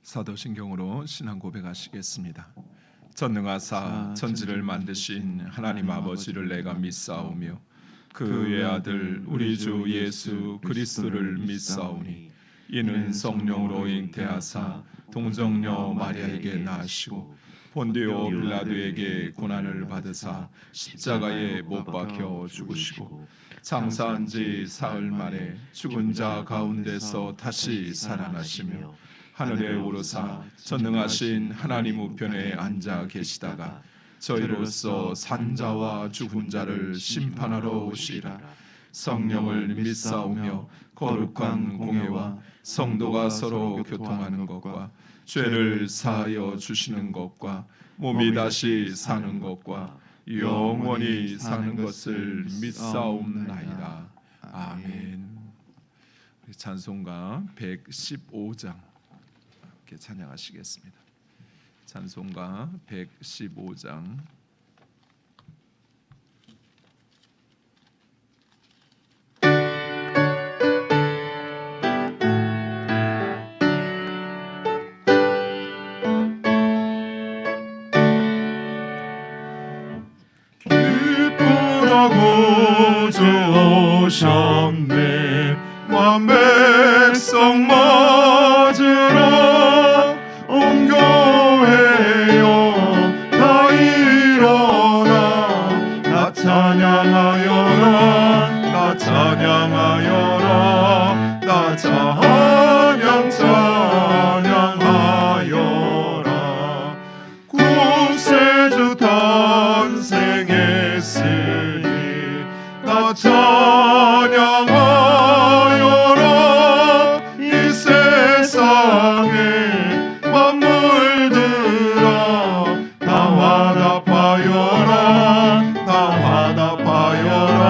사도신경으로 신앙 고백하시겠습니다. 전능하사 천지를 만드신 하나님 아버지를 내가 믿사오며 그 외아들 우리 주 예수 그리스도를 믿사오니 이는 성령으로 잉태하사 동정녀 마리아에게 낳으시고 본디오 빌라도에게 고난을 받으사 십자가에 못 박혀 죽으시고 장사한 지 사흘 만에 죽은 자 가운데서 다시 살아나시며 하늘에 오르사 전능하신 하나님 우편에 앉아 계시다가 저희로서 산자와 죽은 자를 심판하러 오시리라. 성령을 믿사오며 거룩한 공회와 성도가 서로 교통하는 것과 죄를 사하여 주시는 것과 몸이 다시 사는 것과 영원히 사는 것을 믿사옵나이다. 아멘. 찬송가 115장 함께 찬양하시겠습니다. 찬송가 115장. 기쁘다고 주 오셨네. 만 백성 맞으러 온 교회여 다 일어나 나 찬양하여라. 나 찬양하여라. 나 찬양하여라. 구세주 탄생했으니 나 찬양하여라. 이 세상에 만물들아 다 화답하여라. 다 화답하여라.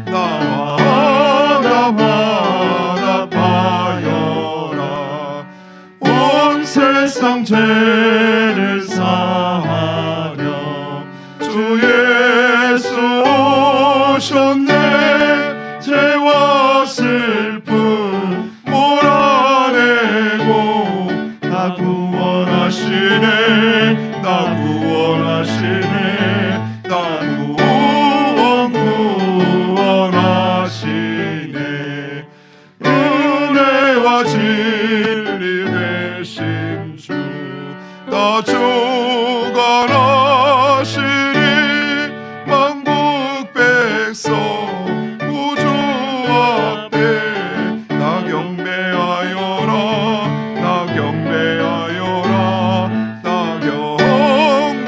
다 화답하여라. 온 세상 죄를 사하려 주 예수 오셨네. 죄와 슬픔 몰아내고 나 구원하시네. 나 구원하시네. 나 구원하시네. 은혜와 진리 되신 주 나 주관하시니 만국 백성 우주 앞에 나 경배하여라. 나 경배하여라. 나 경배하여라.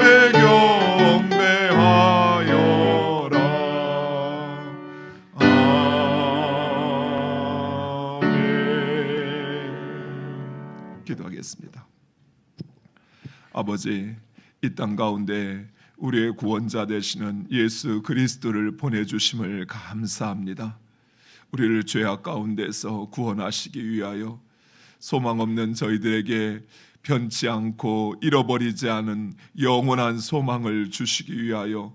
아멘. 기도하겠습니다. 아버지, 이 땅 가운데 우리의 구원자 되시는 예수 그리스도를 보내주심을 감사합니다. 우리를 죄악 가운데서 구원하시기 위하여 소망 없는 저희들에게 변치 않고 잃어버리지 않은 영원한 소망을 주시기 위하여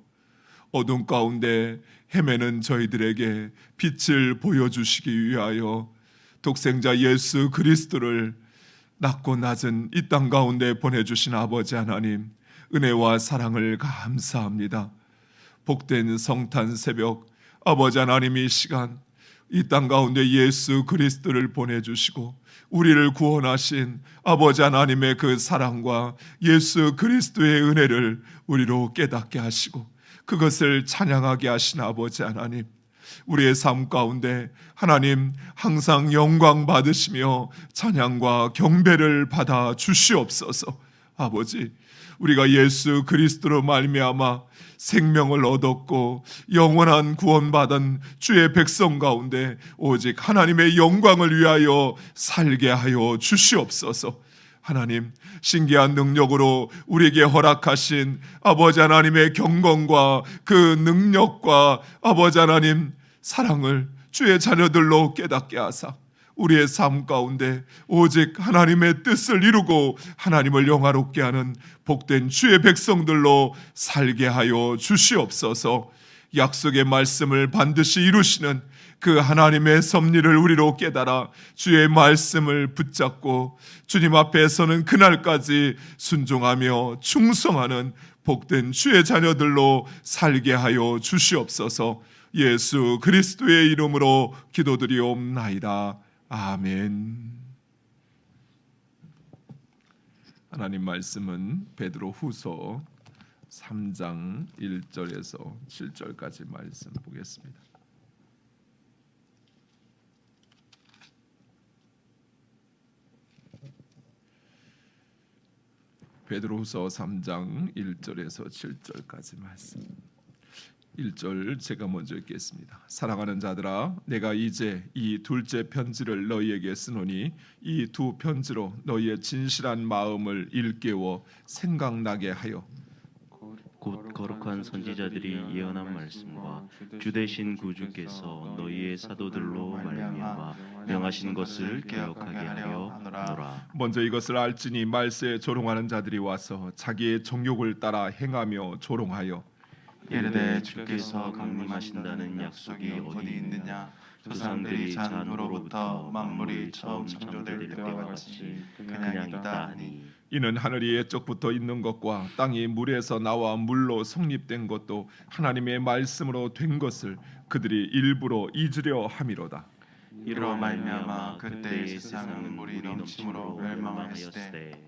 어둠 가운데 헤매는 저희들에게 빛을 보여주시기 위하여 독생자 예수 그리스도를 낮고 낮은 이 땅 가운데 보내주신 아버지 하나님, 은혜와 사랑을 감사합니다. 복된 성탄 새벽, 아버지 하나님 이 시간 이 땅 가운데 예수 그리스도를 보내주시고 우리를 구원하신 아버지 하나님의 그 사랑과 예수 그리스도의 은혜를 우리로 깨닫게 하시고 그것을 찬양하게 하신 아버지 하나님, 우리의 삶 가운데 하나님 항상 영광 받으시며 찬양과 경배를 받아 주시옵소서. 아버지, 우리가 예수 그리스도로 말미암아 생명을 얻었고 영원한 구원받은 주의 백성 가운데 오직 하나님의 영광을 위하여 살게 하여 주시옵소서. 하나님, 신기한 능력으로 우리에게 허락하신 아버지 하나님의 경건과 그 능력과 아버지 하나님 사랑을 주의 자녀들로 깨닫게 하사 우리의 삶 가운데 오직 하나님의 뜻을 이루고 하나님을 영화롭게 하는 복된 주의 백성들로 살게 하여 주시옵소서. 약속의 말씀을 반드시 이루시는 그 하나님의 섭리를 우리로 깨달아 주의 말씀을 붙잡고 주님 앞에 서는 그날까지 순종하며 충성하는 복된 주의 자녀들로 살게 하여 주시옵소서. 예수 그리스도의 이름으로 기도드리옵나이다. 아멘. 하나님 말씀은 베드로 후서 3장 1절에서 7절까지 말씀 보겠습니다. 베드로후서 3장 1절에서 7절까지 말씀. 1절 제가 먼저 읽겠습니다. 사랑하는 자들아, 내가 이제 이 둘째 편지를 너희에게 쓰노니 이 두 편지로 너희의 진실한 마음을 일깨워 생각나게 하여 곧 거룩한 선지자들이 예언한 말씀과 주 되신 구주께서 너희의 사도들로 말미암아 명하신 것을 기억하게 하려 하노라. 먼저 이것을 알지니 말세에 조롱하는 자들이 와서 자기의 정욕을 따라 행하며 조롱하여 이르되 주께서 강림하신다는 약속이 어디 있느냐? 그 사람들이 잔으로부터 만물이 처음 창조될 때와 같이 그냥 있다 하니 이는 하늘이 옛적부터 있는 것과 땅이 물에서 나와 물로 성립된 것도 하나님의 말씀으로 된 것을 그들이 일부러 잊으려 함이로다. 이로 말미암아 그때의 세상은 물이 넘침으로 멸망하였으되.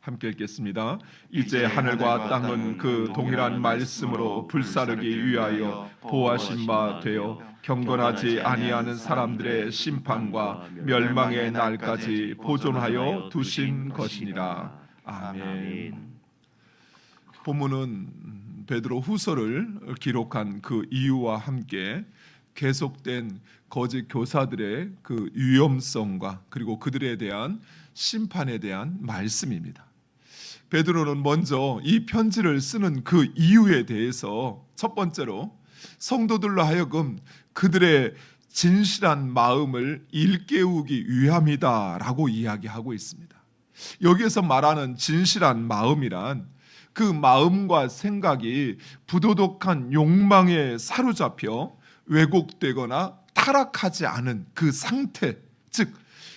함께 읽겠습니다. 이제 하늘과 땅은 그 동일한 말씀으로 불사르기 위하여 보하신 바 되어 경건하지 아니하는 사람들의 심판과 멸망의 날까지 보존하여 두신 것이니라. 아멘. 본문은 베드로 후서를 기록한 그 이유와 함께 계속된 거짓 교사들의 그 위험성과 그리고 그들에 대한 심판에 대한 말씀입니다. 베드로는 먼저 이 편지를 쓰는 그 이유에 대해서 첫 번째로 성도들로 하여금 그들의 진실한 마음을 일깨우기 위함이다라고 이야기하고 있습니다. 여기에서 말하는 진실한 마음이란 그 마음과 생각이 부도덕한 욕망에 사로잡혀 왜곡되거나 타락하지 않은 그 상태, 즉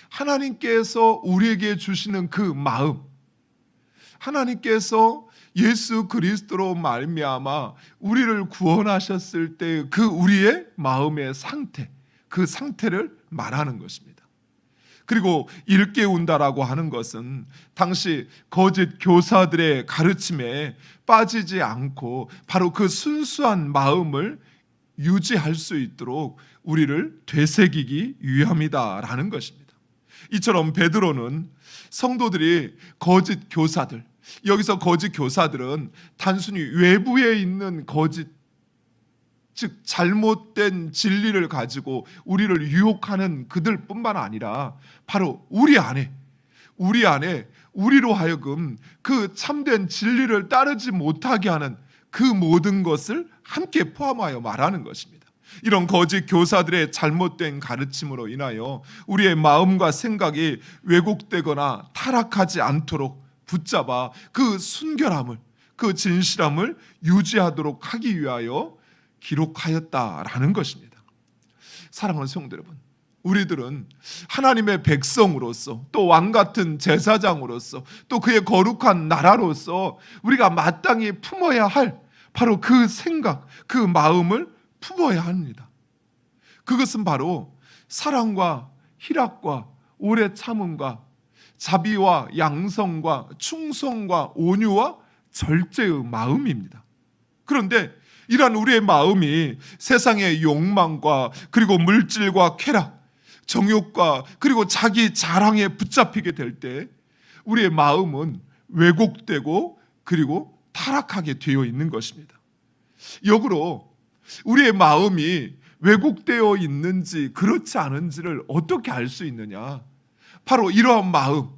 하나님께서 우리에게 주시는 그 마음, 하나님께서 예수 그리스도로 말미암아 우리를 구원하셨을 때 그 우리의 마음의 상태, 그 상태를 말하는 것입니다. 그리고 일깨운다라고 하는 것은 당시 거짓 교사들의 가르침에 빠지지 않고 바로 그 순수한 마음을 유지할 수 있도록 우리를 되새기기 위함이다라는 것입니다. 이처럼 베드로는 성도들이 거짓 교사들, 여기서 거짓 교사들은 단순히 외부에 있는 거짓, 즉 잘못된 진리를 가지고 우리를 유혹하는 그들뿐만 아니라 바로 우리 안에 우리로 하여금 그 참된 진리를 따르지 못하게 하는 그 모든 것을 함께 포함하여 말하는 것입니다. 이런 거짓 교사들의 잘못된 가르침으로 인하여 우리의 마음과 생각이 왜곡되거나 타락하지 않도록 붙잡아 그 순결함을, 그 진실함을 유지하도록 하기 위하여 기록하였다라는 것입니다. 사랑하는 성도 여러분, 우리들은 하나님의 백성으로서 또 왕같은 제사장으로서 또 그의 거룩한 나라로서 우리가 마땅히 품어야 할 바로 그 생각, 그 마음을 품어야 합니다. 그것은 바로 사랑과 희락과 오래 참음과 자비와 양성과 충성과 온유와 절제의 마음입니다. 그런데 이러한 우리의 마음이 세상의 욕망과 그리고 물질과 쾌락, 정욕과 그리고 자기 자랑에 붙잡히게 될 때 우리의 마음은 왜곡되고 그리고 타락하게 되어 있는 것입니다. 역으로 우리의 마음이 왜곡되어 있는지 그렇지 않은지를 어떻게 알 수 있느냐? 바로 이러한 마음,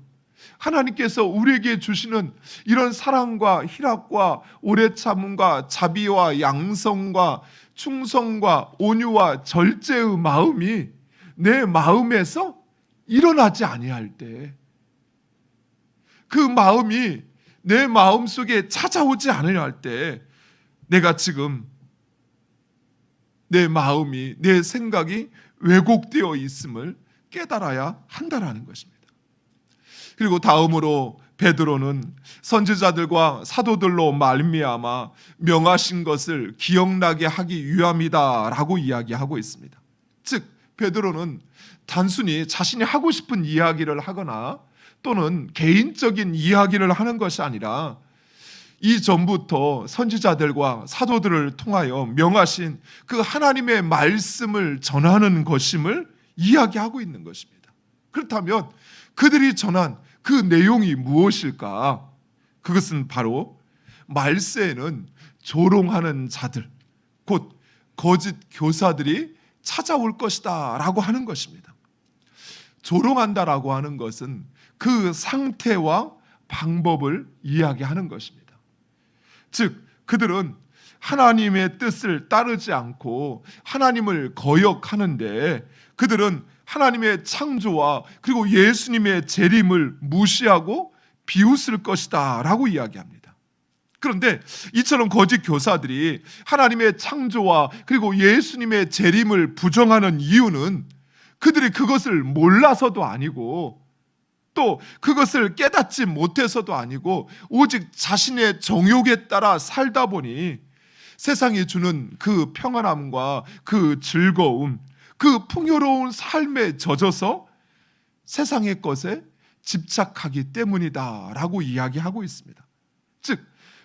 하나님께서 우리에게 주시는 이런 사랑과 희락과 오래 참음과 자비와 양성과 충성과 온유와 절제의 마음이 내 마음에서 일어나지 아니할 때, 그 마음이 내 마음속에 찾아오지 않으려 할 때 내가 지금 내 마음이, 내 생각이 왜곡되어 있음을 깨달아야 한다라는 것입니다. 그리고 다음으로 베드로는 선지자들과 사도들로 말미암아 명하신 것을 기억나게 하기 위함이다라고 이야기하고 있습니다. 즉 베드로는 단순히 자신이 하고 싶은 이야기를 하거나 또는 개인적인 이야기를 하는 것이 아니라 이전부터 선지자들과 사도들을 통하여 명하신 그 하나님의 말씀을 전하는 것임을 이야기하고 있는 것입니다. 그렇다면 그들이 전한 그 내용이 무엇일까? 그것은 바로 말세에는 조롱하는 자들, 곧 거짓 교사들이 찾아올 것이다 라고 하는 것입니다. 조롱한다라고 하는 것은 그 상태와 방법을 이야기하는 것입니다. 즉 그들은 하나님의 뜻을 따르지 않고 하나님을 거역하는데, 그들은 하나님의 창조와 그리고 예수님의 재림을 무시하고 비웃을 것이다 라고 이야기합니다. 그런데 이처럼 거짓 교사들이 하나님의 창조와 그리고 예수님의 재림을 부정하는 이유는 그들이 그것을 몰라서도 아니고 또 그것을 깨닫지 못해서도 아니고 오직 자신의 정욕에 따라 살다 보니 세상이 주는 그 평안함과 그 즐거움, 그 풍요로운 삶에 젖어서 세상의 것에 집착하기 때문이다라고 이야기하고 있습니다. 즉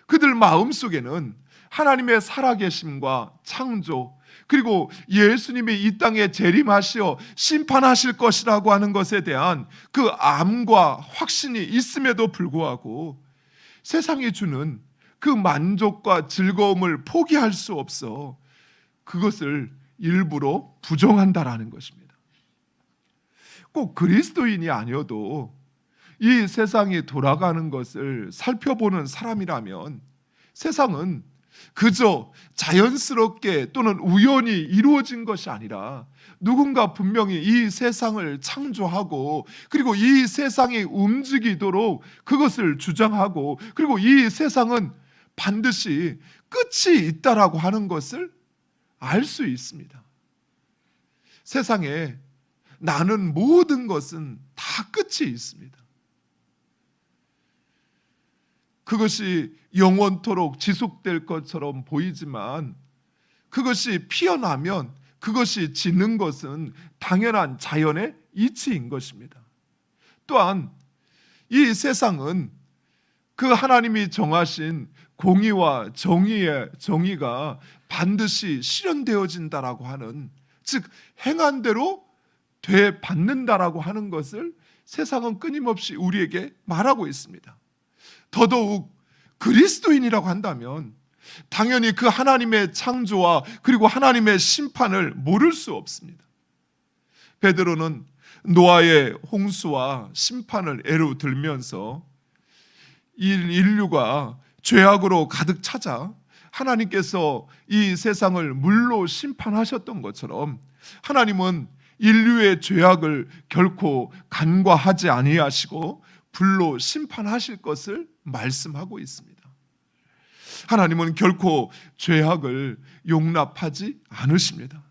그들 마음속에는 하나님의 살아계심과 창조 그리고 예수님이 이 땅에 재림하시어 심판하실 것이라고 하는 것에 대한 그 암과 확신이 있음에도 불구하고 세상이 주는 그 만족과 즐거움을 포기할 수 없어 그것을 일부러 부정한다라는 것입니다. 꼭 그리스도인이 아니어도 이 세상이 돌아가는 것을 살펴보는 사람이라면 세상은 그저 자연스럽게 또는 우연히 이루어진 것이 아니라 누군가 분명히 이 세상을 창조하고 그리고 이 세상이 움직이도록 그것을 주장하고 그리고 이 세상은 반드시 끝이 있다라고 하는 것을 알 수 있습니다. 세상에 나는 모든 것은 다 끝이 있습니다. 그것이 영원토록 지속될 것처럼 보이지만 그것이 피어나면 그것이 지는 것은 당연한 자연의 이치인 것입니다. 또한 이 세상은 그 하나님이 정하신 공의와 정의가 반드시 실현되어진다라고 하는, 즉 행한 대로 되받는다라고 하는 것을 세상은 끊임없이 우리에게 말하고 있습니다. 더더욱 그리스도인이라고 한다면 당연히 그 하나님의 창조와 그리고 하나님의 심판을 모를 수 없습니다. 베드로는 노아의 홍수와 심판을 예로 들면서 인류가 죄악으로 가득 차자 하나님께서 이 세상을 물로 심판하셨던 것처럼 하나님은 인류의 죄악을 결코 간과하지 아니하시고 불로 심판하실 것을 말씀하고 있습니다. 하나님은 결코 죄악을 용납하지 않으십니다.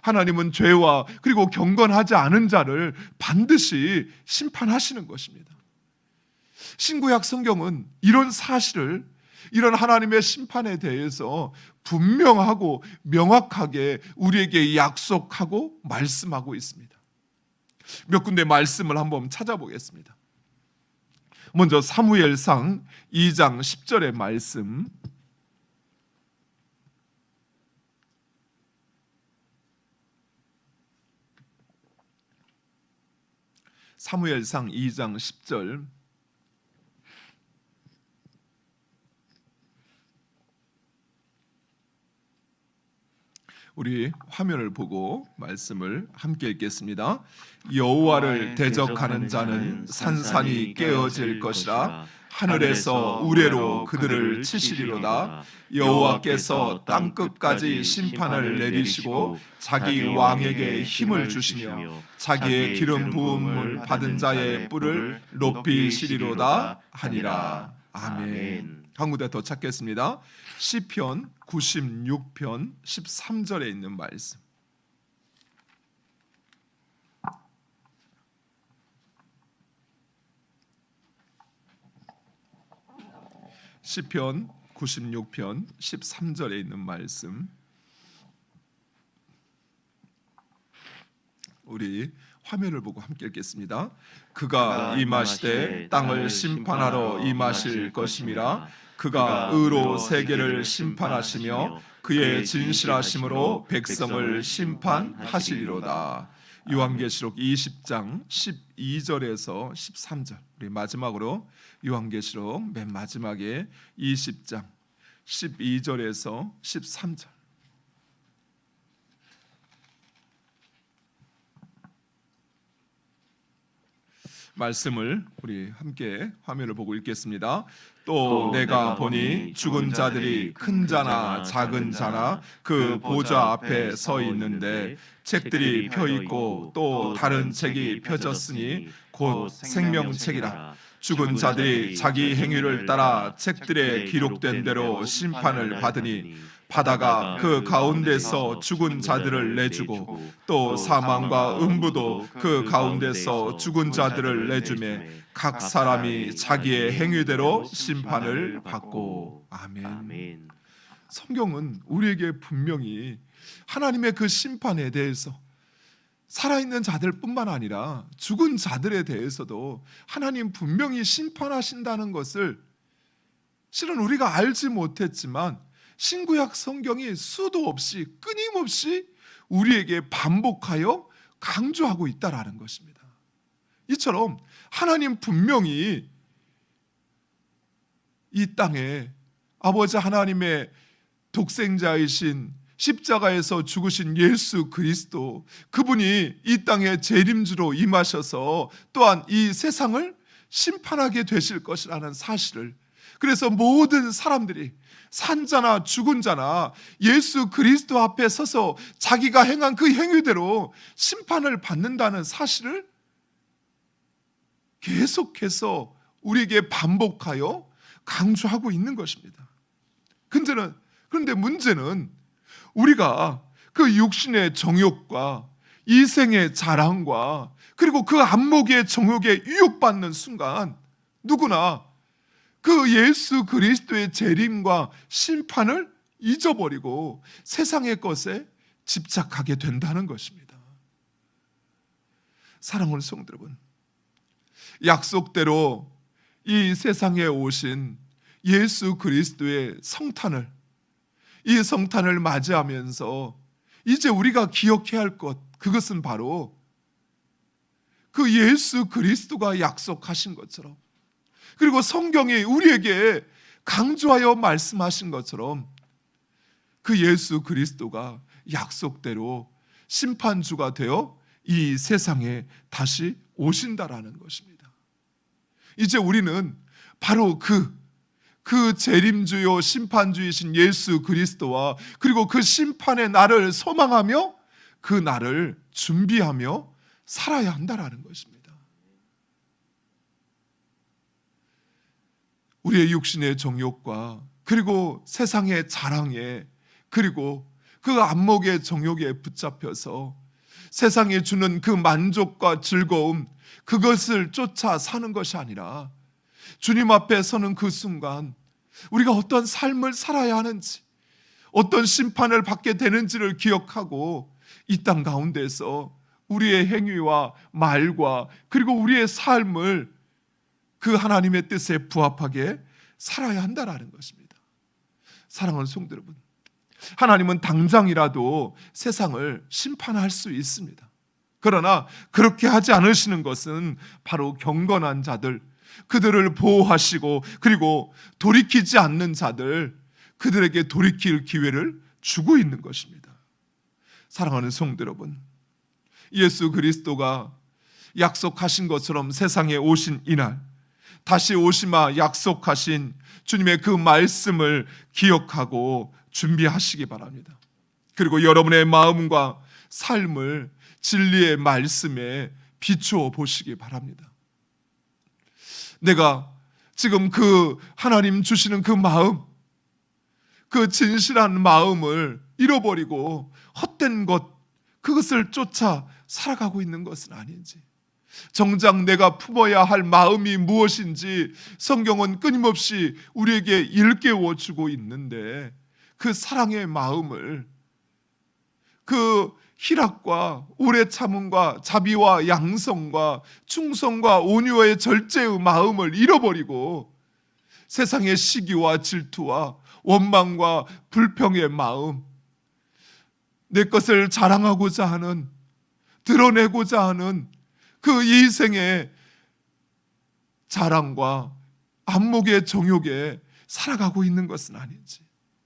하나님은 죄와 그리고 경건하지 않은 자를 반드시 심판하시는 것입니다. 신구약 성경은 이런 사실을, 이런 하나님의 심판에 대해서 분명하고 명확하게 우리에게 약속하고 말씀하고 있습니다. 몇 군데 말씀을 한번 찾아보겠습니다. 먼저 사무엘상 2장 10절의 말씀, 사무엘상 2장 10절, 우리 화면을 보고 말씀을 함께 읽겠습니다. 여호와를 대적하는 자는 산산이 깨어질 것이라. 하늘에서 우레로 그들을 치시리로다. 여호와께서 땅 끝까지 심판을 내리시고 자기 왕에게 힘을 주시며 자기의 기름 부음을 받은 자의 뿔을 높이시리로다 하니라. 아멘. 한 군데 더 찾겠습니다. 시편 96편 13절에 있는 말씀. 시편 96편 13절에 있는 말씀. 우리 화면을 보고 함께 읽겠습니다. 그가 임하시되 땅을 심판하러 임하실 것임이라. 그가 의로 세계를 심판하시며 그의 진실하심으로 백성을 심판하시리로다. 요한계시록 20장 12절에서 13절. 우리 마지막으로 요한계시록 맨 마지막에 20장 12절에서 13절. 말씀을 우리 함께 화면을 보고 읽겠습니다. 또 내가 보니 죽은 자들이 큰 자나 작은 자나 그 보좌 앞에 서 있는데 책들이 펴 있고 또 다른 책이 펴졌으니 곧 생명책이라. 죽은 자들이 자기 행위를 따라 책들에 기록된 대로 심판을 받으니 바다가 그 가운데서 죽은 자들을 내주고 또 사망과 음부도 그 가운데서 죽은 자들을 내주매 각 사람이 자기의 행위대로 심판을 받고. 아멘. 성경은 우리에게 분명히 하나님의 그 심판에 대해서 살아있는 자들뿐만 아니라 죽은 자들에 대해서도 하나님 분명히 심판하신다는 것을 실은 우리가 알지 못했지만 신구약 성경이 수도 없이 끊임없이 우리에게 반복하여 강조하고 있다라는 것입니다. 이처럼 하나님 분명히 이 땅에 아버지 하나님의 독생자이신 십자가에서 죽으신 예수 그리스도, 그분이 이 땅에 재림주로 임하셔서 또한 이 세상을 심판하게 되실 것이라는 사실을, 그래서 모든 사람들이 산자나 죽은 자나 예수 그리스도 앞에 서서 자기가 행한 그 행위대로 심판을 받는다는 사실을 계속해서 우리에게 반복하여 강조하고 있는 것입니다. 그런데 문제는 우리가 그 육신의 정욕과 이생의 자랑과 그리고 그 안목의 정욕에 유혹받는 순간 누구나 그 예수 그리스도의 재림과 심판을 잊어버리고 세상의 것에 집착하게 된다는 것입니다. 사랑하는 성도 여러분, 약속대로 이 세상에 오신 예수 그리스도의 성탄을, 이 성탄을 맞이하면서 이제 우리가 기억해야 할 것, 그것은 바로 그 예수 그리스도가 약속하신 것처럼, 그리고 성경이 우리에게 강조하여 말씀하신 것처럼 그 예수 그리스도가 약속대로 심판주가 되어 이 세상에 다시 오신다라는 것입니다. 이제 우리는 바로 그 재림주요 심판주이신 예수 그리스도와 그리고 그 심판의 날을 소망하며 그 날을 준비하며 살아야 한다라는 것입니다. 우리의 육신의 정욕과 그리고 세상의 자랑에 그리고 그 안목의 정욕에 붙잡혀서 세상에 주는 그 만족과 즐거움, 그것을 쫓아 사는 것이 아니라 주님 앞에 서는 그 순간 우리가 어떤 삶을 살아야 하는지, 어떤 심판을 받게 되는지를 기억하고 이 땅 가운데서 우리의 행위와 말과 그리고 우리의 삶을 그 하나님의 뜻에 부합하게 살아야 한다라는 것입니다. 사랑하는 성도 여러분, 하나님은 당장이라도 세상을 심판할 수 있습니다. 그러나 그렇게 하지 않으시는 것은 바로 경건한 자들, 그들을 보호하시고 그리고 돌이키지 않는 자들, 그들에게 돌이킬 기회를 주고 있는 것입니다. 사랑하는 성도 여러분, 예수 그리스도가 약속하신 것처럼 세상에 오신 이날, 다시 오시마 약속하신 주님의 그 말씀을 기억하고 준비하시기 바랍니다. 그리고 여러분의 마음과 삶을 진리의 말씀에 비추어 보시기 바랍니다. 내가 지금 그 하나님 주시는 그 마음, 그 진실한 마음을 잃어버리고 헛된 것, 그것을 쫓아 살아가고 있는 것은 아닌지, 정작 내가 품어야 할 마음이 무엇인지 성경은 끊임없이 우리에게 일깨워 주고 있는데, 그 사랑의 마음을, 그 희락과 오래 참음과 자비와 양성과 충성과 온유의 절제의 마음을 잃어버리고 세상의 시기와 질투와 원망과 불평의 마음, 내 것을 자랑하고자 하는, 드러내고자 하는 그 이생의 자랑과 안목의 정욕에 살아가고 있는 것은 아닌지,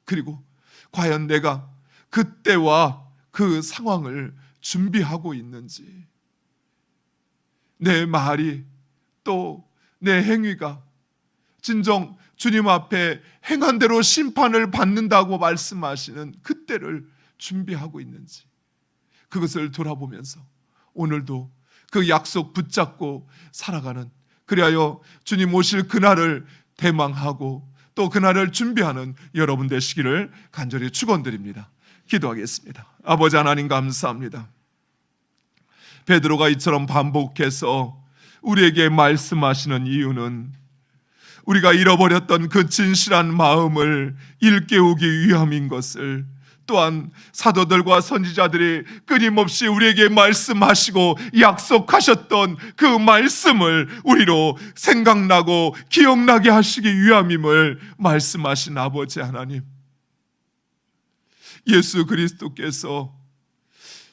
그리고 과연 내가 그때와 그 상황을 준비하고 있는지, 내 말이 또 내 행위가 진정 주님 앞에 행한 대로 심판을 받는다고 말씀하시는 그때를 준비하고 있는지, 그것을 돌아보면서 오늘도 그 약속 붙잡고 살아가는, 그리하여 주님 오실 그날을 대망하고 또 그날을 준비하는 여러분 되시기를 간절히 축원드립니다. 기도하겠습니다. 아버지 하나님 감사합니다. 베드로가 이처럼 반복해서 우리에게 말씀하시는 이유는 우리가 잃어버렸던 그 진실한 마음을 일깨우기 위함인 것을, 또한 사도들과 선지자들이 끊임없이 우리에게 말씀하시고 약속하셨던 그 말씀을 우리로 생각나고 기억나게 하시기 위함임을 말씀하신 아버지 하나님, 예수 그리스도께서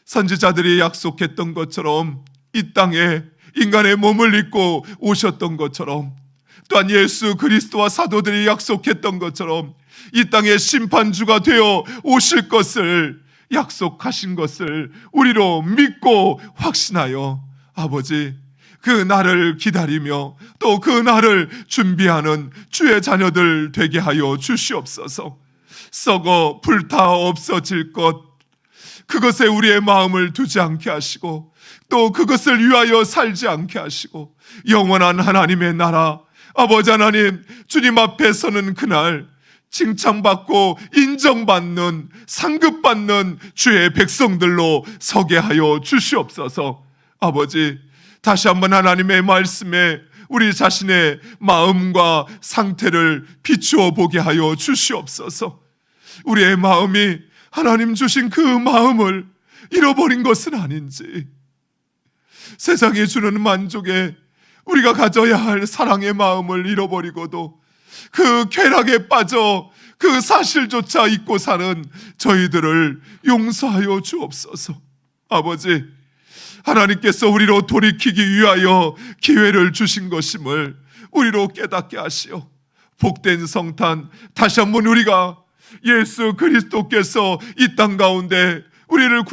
선지자들이 약속했던 것처럼 이 땅에 인간의 몸을 입고 오셨던 것처럼, 또한 예수 그리스도와 사도들이 약속했던 것처럼 이 땅의 심판주가 되어 오실 것을 약속하신 것을 우리로 믿고 확신하여 아버지, 그 날을 기다리며 또 그 날을 준비하는 주의 자녀들 되게 하여 주시옵소서. 썩어 불타 없어질 것, 그것에 우리의 마음을 두지 않게 하시고 또 그것을 위하여 살지 않게 하시고, 영원한 하나님의 나라, 아버지 하나님 주님 앞에 서는 그날 칭찬받고 인정받는, 상급받는 주의 백성들로 서게 하여 주시옵소서. 아버지, 다시 한번 하나님의 말씀에 우리 자신의 마음과 상태를 비추어 보게 하여 주시옵소서. 우리의 마음이 하나님 주신 그 마음을 잃어버린 것은 아닌지, 세상이 주는 만족에 우리가 가져야 할 사랑의 마음을 잃어버리고도 그 쾌락에 빠져 그 사실조차 잊고 사는 저희들을 용서하여 주옵소서. 아버지, 하나님께서 우리로 돌이키기 위하여 기회를 주신 것임을 우리로 깨닫게 하시오. 복된 성탄, 다시 한번 우리가 예수 그리스도께서 이 땅 가운데 우리를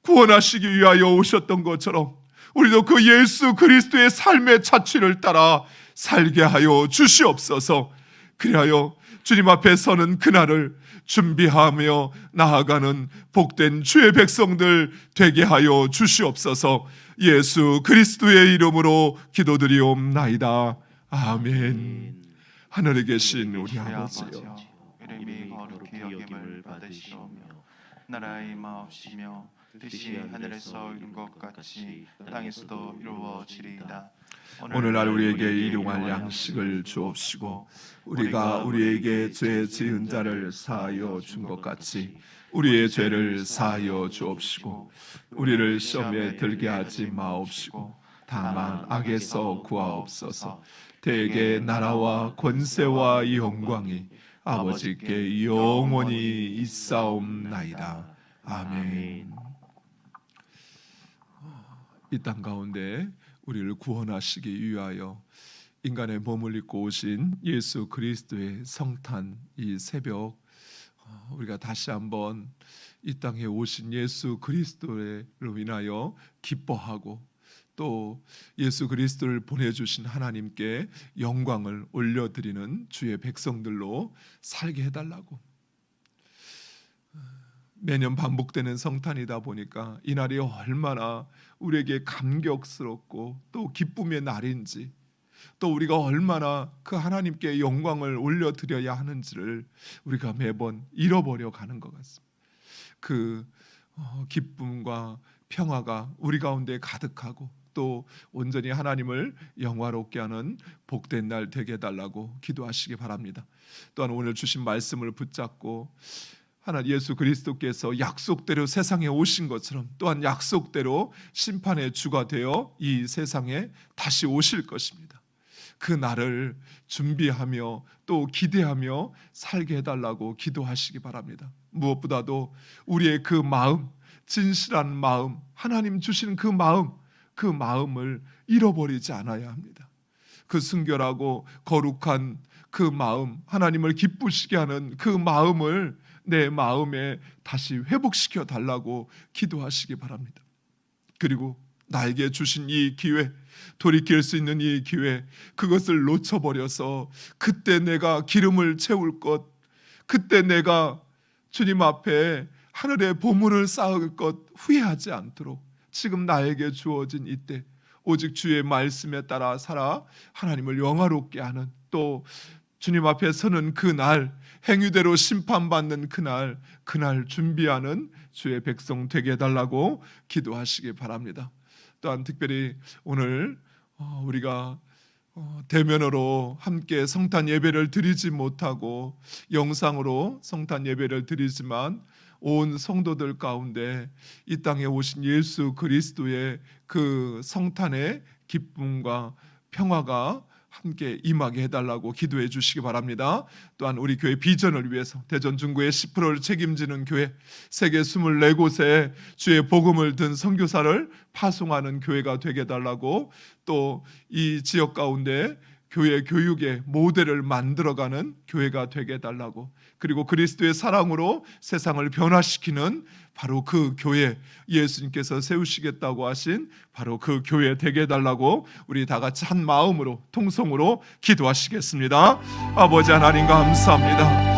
구원하시기 위하여 오셨던 것처럼 우리도 그 예수 그리스도의 삶의 자취를 따라 살게 하여 주시옵소서. 그리하여 주님 앞에 서는 그날을 준비하며 나아가는 복된 주의 백성들 되게 하여 주시옵소서. 예수 그리스도의 이름으로 기도드리옵나이다. 아멘. 하늘에 계신 우리 아버지여, 이름이 거룩히 여김을 받으시오며 나라의 마옵시며 뜻이 하늘에서 이룬 것 같이 땅에서도 이루어지리이다. 오늘날 우리에게 일용할 양식을 주옵시고, 우리가 우리에게 죄 지은 자를 사하여 준 것 같이 우리의 죄를 사하여 주옵시고, 우리를 시험에 들게 하지 마옵시고 다만 악에서 구하옵소서. 대개 나라와 권세와 영광이 아버지께 영원히 있사옵나이다. 아멘. 이 땅 가운데 우리를 구원하시기 위하여 인간의 몸을 입고 오신 예수 그리스도의 성탄 이 새벽, 우리가 다시 한번 이 땅에 오신 예수 그리스도로 인하여 기뻐하고 또 예수 그리스도를 보내주신 하나님께 영광을 올려드리는 주의 백성들로 살게 해달라고. 매년 반복되는 성탄이다 보니까 이날이 얼마나 우리에게 감격스럽고 또 기쁨의 날인지, 또 우리가 얼마나 그 하나님께 영광을 올려드려야 하는지를 우리가 매번 잃어버려 가는 것 같습니다. 그 기쁨과 평화가 우리 가운데 가득하고 또 온전히 하나님을 영화롭게 하는 복된 날 되게 해달라고 기도하시기 바랍니다. 또한 오늘 주신 말씀을 붙잡고 하나님 예수 그리스도께서 약속대로 세상에 오신 것처럼 또한 약속대로 심판의 주가 되어 이 세상에 다시 오실 것입니다. 그 날을 준비하며 또 기대하며 살게 해달라고 기도하시기 바랍니다. 무엇보다도 우리의 그 마음, 진실한 마음, 하나님 주신 그 마음을 잃어버리지 않아야 합니다. 그 순결하고 거룩한 그 마음, 하나님을 기쁘시게 하는 그 마음을 내 마음에 다시 회복시켜 달라고 기도하시기 바랍니다. 그리고 나에게 주신 이 기회, 돌이킬 수 있는 이 기회, 그것을 놓쳐버려서 그때 내가 기름을 채울 것, 그때 내가 주님 앞에 하늘의 보물을 쌓을 것 후회하지 않도록 지금 나에게 주어진 이때 오직 주의 말씀에 따라 살아 하나님을 영화롭게 하는, 또 주님 앞에 서는 그날, 행위대로 심판받는 그날 준비하는 주의 백성 되게 해달라고 기도하시기 바랍니다. 또한 특별히 오늘 우리가 대면으로 함께 성탄 예배를 드리지 못하고 영상으로 성탄 예배를 드리지만 온 성도들 가운데 이 땅에 오신 예수 그리스도의 그 성탄의 기쁨과 평화가 함께 임하게 해달라고 기도해 주시기 바랍니다. 또한 우리 교회 비전을 위해서 대전 중구의 10%를 책임지는 교회, 세계 24곳에 주의 복음을 든 선교사를 파송하는 교회가 되게 해달라고, 또 이 지역 가운데 교회 교육의 모델을 만들어가는 교회가 되게 해달라고, 그리고 그리스도의 사랑으로 세상을 변화시키는 바로 그 교회, 예수님께서 세우시겠다고 하신 바로 그 교회 되게 해달라고 우리 다 같이 한 마음으로 통성으로 기도하시겠습니다. 아버지 하나님 감사합니다.